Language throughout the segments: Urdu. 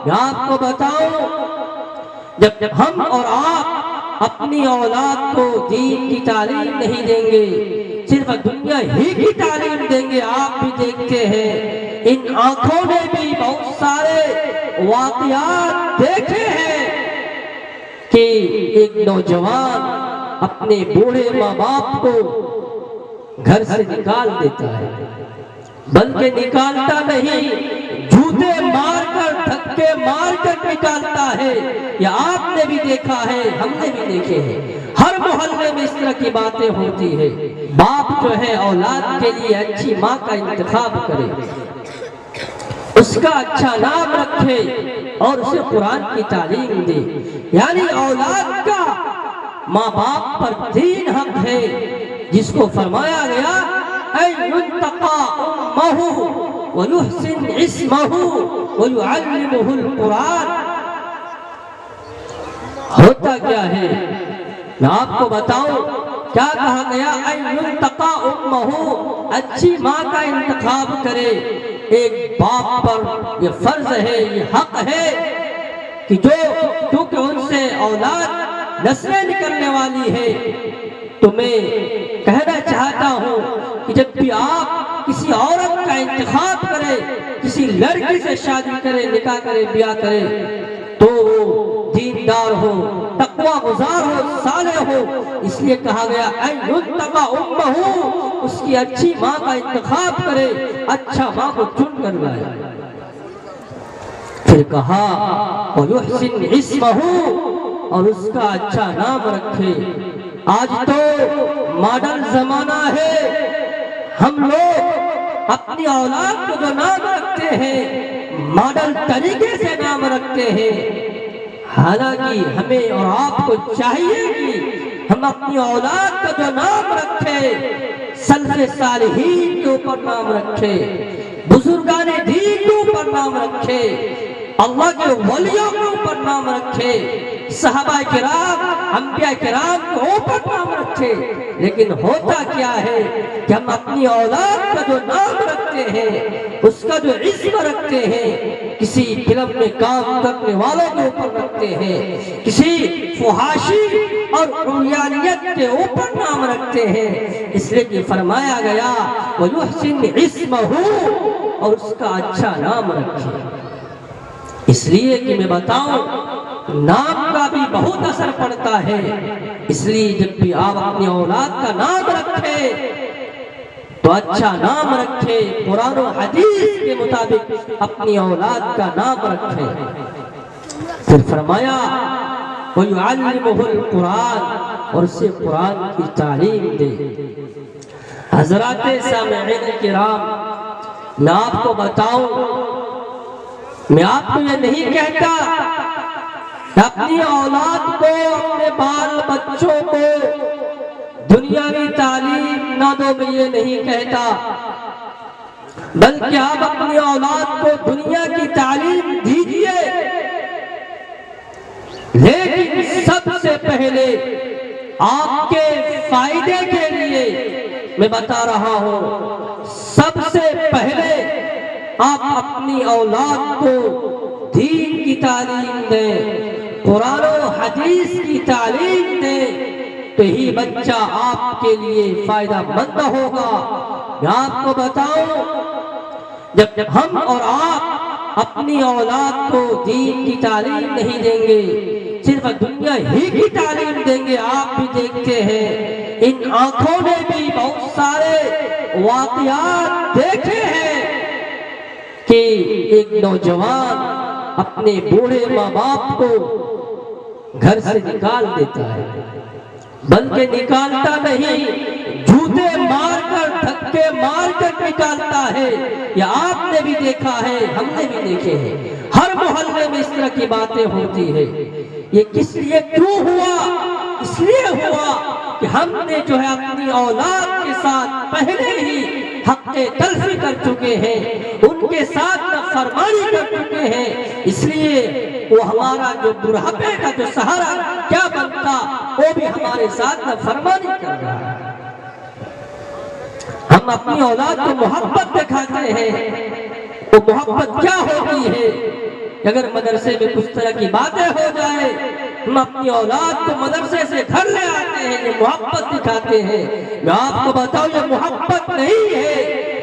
میں آپ کو بتاؤں، جب ہم اور آپ اپنی اولاد کو دین کی تعلیم نہیں دیں گے، صرف دنیا ہی کی تعلیم دیں گے، آپ بھی دیکھتے ہیں ان آنکھوں نے بھی بہت سارے واقعات دیکھے ہیں کہ ایک نوجوان اپنے بوڑھے ماں باپ کو گھر سے نکال دیتا ہے، بلکہ نکالتا نہیں، جوتے مار کر دھکے مار کر نکالتا ہے۔ یہ آپ نے بھی دیکھا ہے، ہم نے بھی دیکھے ہیں، ہر محلے میں اس طرح کی باتیں ہوتی ہے۔ باپ جو ہے اولاد کے لیے اچھی ماں کا انتخاب کرے، اس کا اچھا نام رکھے اور اسے قرآن کی تعلیم دے، یعنی اولاد کا ماں باپ پر تین حق ہے، جس کو فرمایا گیا اَن يُتَّقَى أُمَّهُ وَيُحْسِنْ عِسْمَهُ وَيُعَلِّمُهُ الْقُرْآنَ۔ ہوتا کیا ہے میں آپ کو بتاؤں، کیا کہا گیا؟ اَن يُتَّقَى أُمَّهُ، اچھی ماں کا انتخاب کرے۔ ایک باپ پر یہ فرض ہے، یہ حق ہے کہ کیونکہ ان سے اولاد نسلیں نکلنے والی ہے، تو میں کہنا چاہتا ہوں کہ جب بھی آپ کسی عورت کا انتخاب کرے، کسی لڑکی سے شادی کرے، نکاح کرے، بیاہ کرے، تو وہ دیندار ہو، تقوی گزار ہو، صالح ہو۔ اس لیے کہا گیا اَن يُتَّقَى أُمَّهُ، اس کی اچھی ماں کا انتخاب کرے، اچھا ماں کو چن کر لائے۔ پھر کہا وَيُحْسِنْ عِسْمَهُ، اور اس کا اچھا نام رکھے۔ آج تو ماڈرن زمانہ ہے، ہم لوگ اپنی اولاد کو جو نام رکھتے ہیں ماڈرن طریقے سے نام رکھتے ہیں، حالانکہ ہمیں اور آپ کو چاہیے کہ ہم اپنی اولاد کا جو نام رکھے سلف صالحین کے اوپر نام رکھے، بزرگان دین کے اوپر نام رکھے، اللہ کے ولیوں کے اوپر نام رکھے، صحابہ کرام، انبیاء کرام کے اوپر نام رکھے۔ لیکن ہوتا کیا ہے کہ ہم اپنی اولاد کا جو نام رکھتے ہیں، اس کا جو اسم رکھتے ہیں، کسی فلم میں کام کرنے والوں کے اوپر رکھتے ہیں، کسی فحاشی اور عریانیت کے اوپر نام رکھتے ہیں۔ اس لیے کہ فرمایا گیا وَيُحْسِنْ عِسْمَهُ، اور اس کا اچھا نام رکھے۔ اس لیے کہ میں بتاؤں نام کا بھی بہت اثر پڑتا ہے، اس لیے جب بھی آپ اپنی اولاد کا نام رکھے تو اچھا نام رکھے، قرآن و حدیث کے مطابق اپنی اولاد کا نام رکھے۔ پھر فرمایا وَيُعَلِّمُهُ الْقُرْآنَ، اور اسے قرآن کی تعلیم دے۔ حضرات سامعین کرام، میں آپ کو بتاؤں، میں آپ کو یہ نہیں کہتا کہ اپنی اولاد کو، اپنے بال بچوں کو دنیاوی تعلیم نہ دو، میں یہ نہیں کہتا، بلکہ آپ اپنی اولاد کو دنیا کی تعلیم دیجئے، لیکن سب سے پہلے آپ کے فائدے کے لیے میں بتا رہا ہوں، سب سے پہلے آپ اپنی اولاد کو دین کی تعلیم دیں، قرآن و حدیث کی تعلیم دیں، تو ہی بچہ آپ کے لیے فائدہ مند ہوگا۔ میں آپ کو بتاؤں، جب ہم اور آپ اپنی اولاد کو دین کی تعلیم نہیں دیں گے، صرف دنیا ہی کی تعلیم دیں گے، آپ بھی دیکھتے ہیں ان آنکھوں نے بھی بہت سارے واقعات دیکھے ہیں کہ ایک نوجوان اپنے بوڑھے ماں باپ کو گھر سے نکال دیتا ہے، بلکہ نکالتا نہیں، جوتے مار کر دھکے مار کر نکالتا ہے۔ یہ آپ نے بھی دیکھا ہے، ہم نے بھی دیکھے ہیں، ہر محلے میں اس طرح کی باتیں ہوتی ہے۔ یہ کس لیے کیوں ہوا؟ اس لیے ہوا کہ ہم نے جو ہے اپنی اولاد کے ساتھ پہلے ہی حق تلفی کر چکے ہیں، ان کے ساتھ نافرمانی کر چکے ہیں، اس لیے وہ ہمارا جو بڑھاپے کا جو سہارا کیا بنتا، وہ بھی ہمارے ساتھ نافرمانی کر رہا ہے۔ ہم اپنی اولاد کو محبت دکھاتے ہیں، وہ محبت کیا ہوتی ہے؟ اگر مدرسے میں کچھ طرح کی باتیں ہو جائے، ہم اپنی اولاد کو مدرسے سے گھر لے آتے ہیں، یہ محبت دکھاتے ہیں۔ میں آپ کو بتاؤں یہ محبت نہیں ہے،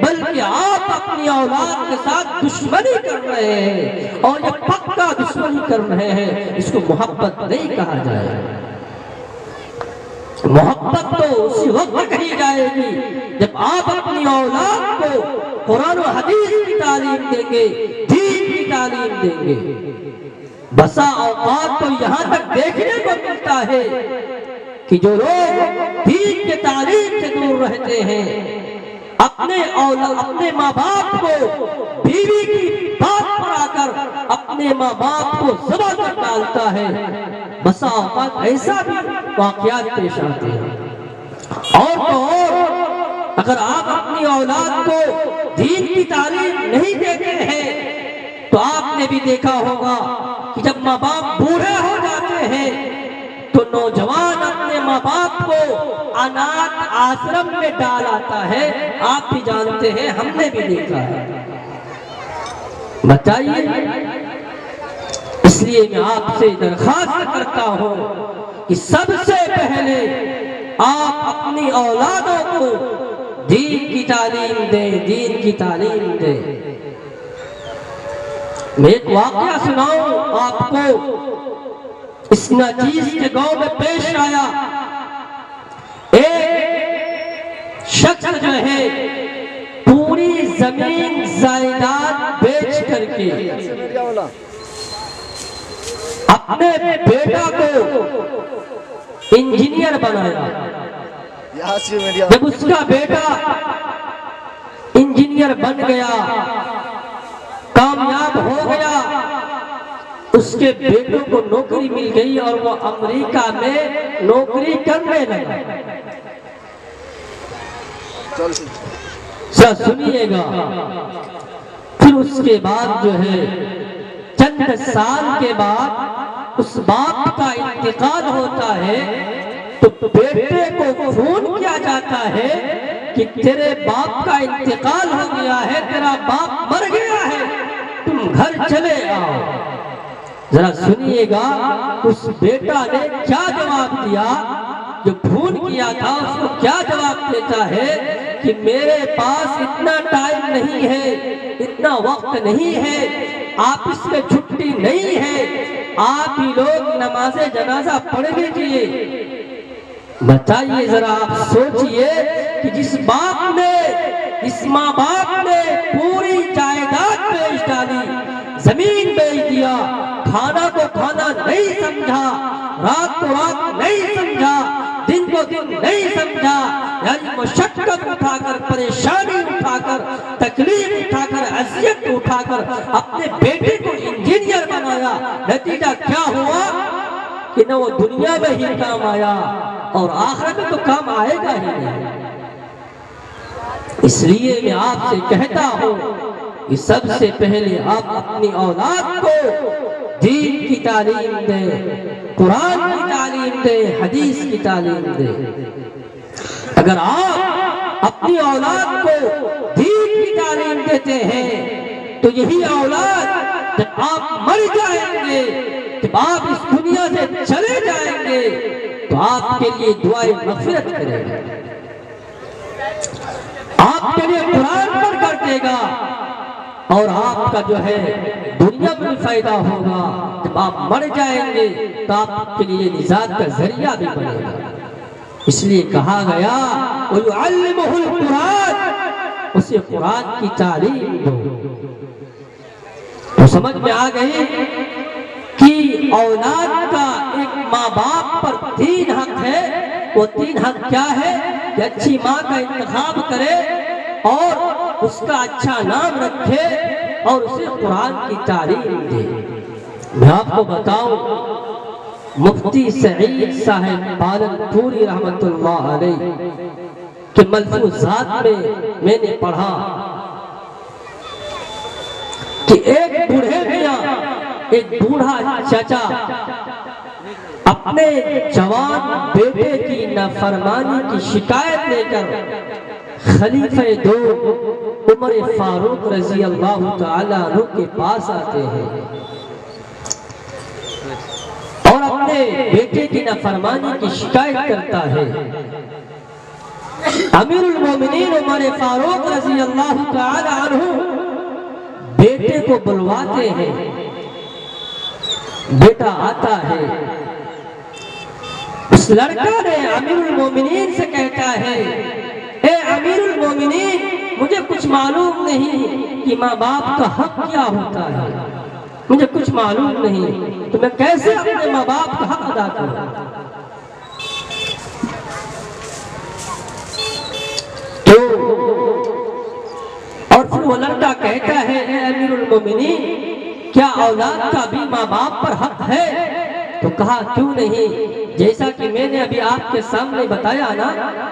بلکہ آپ اپنی اولاد کے ساتھ دشمنی کر رہے ہیں، اور یہ پکا دشمنی کر رہے ہیں، اس کو محبت نہیں کہا جائے۔ محبت تو اسی وقت کہی جائے گی جب آپ اپنی اولاد کو قرآن و حدیث کی تعلیم دیں گے، دین کی تعلیم دیں گے۔ بسا اوقات تو یہاں تک دیکھنے کو ملتا ہے کہ جو لوگ دین کے تعلیم سے دور رہتے ہیں، اپنے ماں باپ کو بیوی کی بات پر آ کر اپنے ماں باپ کو ذبح کر ڈالتا ہے، بسا اوقات ایسا بھی واقعات پیش آتے ہیں۔ اور تو اور اگر آپ اپنی اولاد کو دین کی تعلیم نہیں دیتے ہیں تو آپ نے بھی دیکھا ہوگا کہ جب ماں باپ بوڑھے ہو جاتے ہیں تو نوجوان اپنے ماں باپ کو اناتھ آشرم میں ڈال آتا ہے۔ آپ بھی جانتے ہیں، ہم نے بھی دیکھا ہے۔ بتائیے، اس لیے میں آپ سے درخواست کرتا ہوں کہ سب سے پہلے آپ اپنی اولادوں کو دین کی تعلیم دیں، دین کی تعلیم دیں۔ میں ایک واقعہ سناؤں آپ کو، اس ناچیز کے گاؤں میں پیش آیا۔ ایک شخص جو ہے پوری زمین جائیداد بیچ کر کے اپنے بیٹا کو انجینئر بنایا۔ جب اس کا بیٹا انجینئر بن گیا، کامیاب ہو گیا، اس کے بیٹوں کو نوکری مل گئی اور وہ امریکہ میں نوکری کرنے لگا۔ سنیے گا، پھر اس کے بعد جو ہے چند سال کے بعد اس باپ کا انتقال ہوتا ہے تو بیٹے کو فون کیا جاتا ہے کہ تیرے باپ کا انتقال ہو گیا ہے، تیرا باپ مر گیا ہے، تم گھر چلے آؤ۔ ذرا سنیے گا اس بیٹا نے کیا جواب دیا، جو فون کیا تھا اس کو کیا جواب دیتا ہے کہ میرے پاس اتنا ٹائم نہیں ہے، اتنا وقت نہیں ہے، آفس میں چھٹی نہیں ہے، آپ ہی لوگ نماز جنازہ پڑھ لیجئے۔ بتائیے ذرا آپ سوچئے کہ جس باپ نے، اس ماں باپ نے پوری جائیداد بیچ ڈالی، زمین بیچ دیا، کھانا کو کھانا نہیں سمجھا، رات کو رات نہیں سمجھا، دن کو دن نہیں سمجھا، یعنی مشقت اٹھا کر، پریشانی اٹھا کر، تکلیف اٹھا کر، اذیت اٹھا کر اپنے بیٹے کو انجینئر بنایا، نتیجہ کیا ہوا کہ نہ وہ دنیا میں ہی کام آیا اور آخرت میں تو کام آئے گا ہی نہیں۔ اس لیے میں آپ سے کہتا ہوں کہ سب سے پہلے آپ اپنی اولاد کو دین کی تعلیم دیں، قرآن کی تعلیم دیں، حدیث کی تعلیم دیں۔ اگر آپ اپنی اولاد کو دین کی تعلیم دیتے ہیں تو یہی اولاد جب آپ مر جائیں گے، جب آپ اس دنیا سے چلے جائیں گے تو آپ کے لیے دعائیں مغفرت کرے گا، آپ کے لیے قرآن پڑھ کر دے گا، اور آپ کا جو ہے دنیا میں بھی فائدہ ہوگا۔ جب آپ مر جائیں گے تو آپ کے لیے نجات کا ذریعہ بھی بنے گا۔ اس لیے کہا گیا وَيُعَلِّمُهُ الْقُرْآنَ، اسے قرآن کی تعلیم دو۔ تو سمجھ میں آ گئی کہ اولاد کا ایک ماں باپ پر 3 حق ہے۔ وہ 3 حق کیا ہے کہ اچھی ماں کا انتخاب کرے اور اس کا اچھا نام رکھے اور اسے قرآن کی تعلیم دے۔ میں آپ کو بتاؤں، مفتی سعید صاحب پالنپوری رحمت اللہ علیہ کے ملفوظات میں نے پڑھا کہ ایک بوڑھے میاں، ایک بوڑھا چچا اپنے جوان بیٹے کی نافرمانی کی شکایت لے کر خلیفہ دو عمر فاروق رضی اللہ تعالیٰ عنہ کے پاس آتے ہیں۔ اپنے بیٹے کی نافرمانی کی شکایت کرتا ہے، امیر المومنین عمر فاروق رضی اللہ تعالی عنہ بیٹے کو بلواتے ہیں، بیٹا آتا ہے، اس لڑکا نے امیر المومنین سے کہتا ہے، اے امیر المومنین مجھے کچھ معلوم نہیں کہ ماں باپ کا حق کیا ہوتا ہے، مجھے کچھ معلوم نہیں، تو میں کیسے اپنے ماں باپ کا حق ادا کروں؟ اور پھر وہ لڑکا کہتا ہے، اے امیر المومنین کیا اولاد کا بھی ماں باپ پر حق ہے؟ تو کہا کیوں نہیں، جیسا کہ میں نے ابھی آپ کے سامنے بتایا نا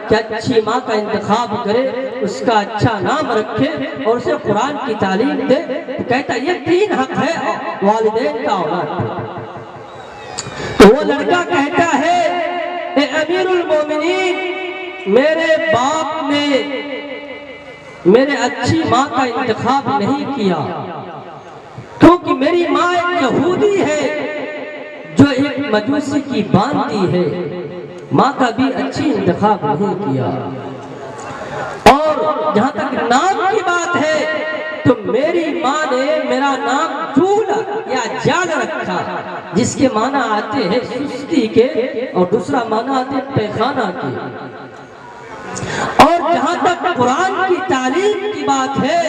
کہ اچھی ماں کا انتخاب کرے، اس کا اچھا نام رکھے اور اسے قرآن کی تعلیم دے، تو کہتا یہ 3 حق ہے والدین کا اولاد پر۔ تو وہ لڑکا کہتا ہے، اے امیر المومنین میرے باپ نے میرے اچھی ماں کا انتخاب نہیں کیا، کیونکہ میری ماں ایک یہودی ہے جو ایک مجوسی کی باندی ہے، ماں کا بھی اچھی انتخاب نہیں کیا۔ اور جہاں تک نام کی بات ہے تو میری ماں نے میرا نام جولا یا جال رکھا، جس کے معنی آتے ہیں سستی کے اور دوسرا معنی آتے ہیں پیخانہ کے۔ اور جہاں تک قرآن کی تعلیم کی بات ہے،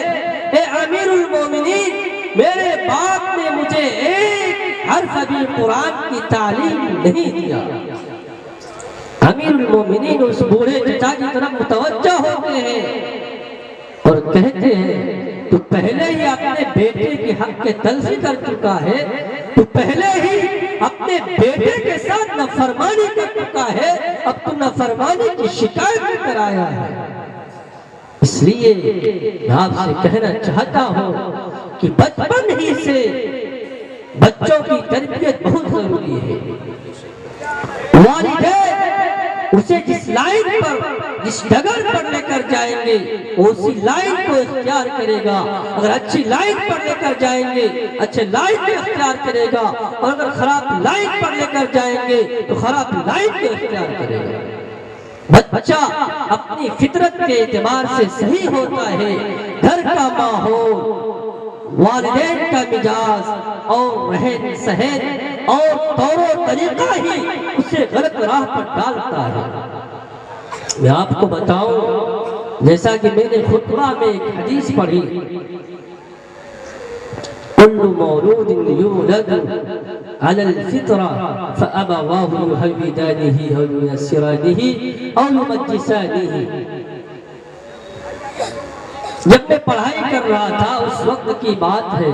اے امیر المومنین میرے باپ نے مجھے ایک حرف بھی قرآن کی تعلیم نہیں دیا۔ امیر المومنین اس بوڑھے چچا کی طرف متوجہ ہوتے ہیں اور کہتے ہیں تو پہلے ہی اپنے بیٹے کے حق کے تلفی کر چکا ہے، تو پہلے ہی اپنے بیٹے کے ساتھ نافرمانی کر چکا ہے، اب تو نافرمانی کی شکایت کر آیا ہے۔ اس لیے میں آپ سے کہنا چاہتا ہوں کہ بچپن ہی سے بچوں کی تربیت بہت ضروری ہے۔ والدین اسے جس لائن پر جس ڈگر پر لے کر جائیں گے وہ اسی لائن کو اختیار کرے گا، اگر اچھی لائن پر لے کر جائیں گے اچھے لائن کو اختیار کرے گا، اور اگر خراب لائن پر لے کر جائیں گے تو خراب لائن کو اختیار کرے گا۔ بچہ اپنی فطرت کے اعتبار سے صحیح ہوتا ہے، گھر کا ماحول، والدین کا مزاج اور رہن سہن اور طور و طریقہ ہی اسے غلط راہ پر ڈالتا ہے۔ میں آپ کو بتاؤں، جیسا کہ میں نے خطبہ میں ایک حدیث پڑھی، کل مولود یولد علی الفطرہ فابواہ یہودانہ او ینصرانہ او یمجسانہ۔ جب میں پڑھائی کر رہا تھا اس وقت کی بات ہے،